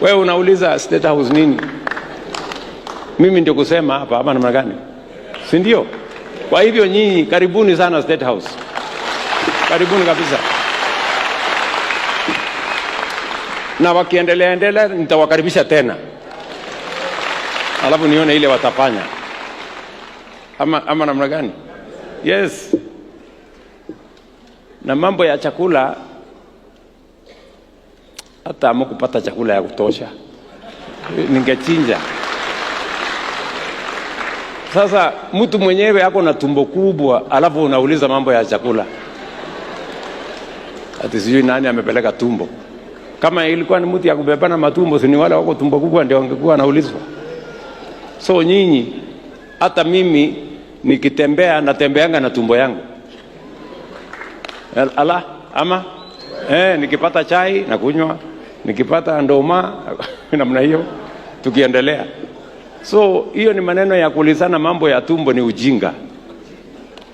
Wewe unauliza State House nini? Mimi ndio kusema hapa ama namna gani? Si ndio? Kwa hivyo nyinyi karibuni sana State House. Karibuni kabisa. Na wakiendelea nitawakaribisha tena. Alafu nione ile watafanya. Ama namna gani? Yes. Na mambo ya chakula, hata hamkupata chakula ya kutosha. Ningechinja. Sasa mtu mwenyewe ako na tumbo kubwa, alafu unauliza mambo ya chakula. Ati sijui nani amepeleka tumbo. Kama ilikuwa ni mtu ya kubebana matumbo, si ni wale wako tumbo kubwa ndio wangekuwa anaulizwa. So nyinyi, hata mimi nikitembea natembeanga na tumbo yangu. Nikipata chai na kunywa, nikipata ndoma namna hiyo tukiendelea. So hiyo ni maneno ya kuulizana mambo ya tumbo ni ujinga.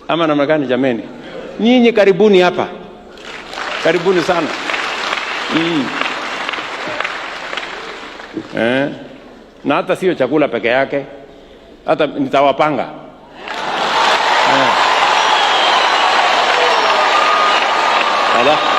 Ama namna gani jameni? Nyinyi karibuni hapa. Karibuni sana. Na hata sio chakula peke yake. Hata nitawapanga. Ala.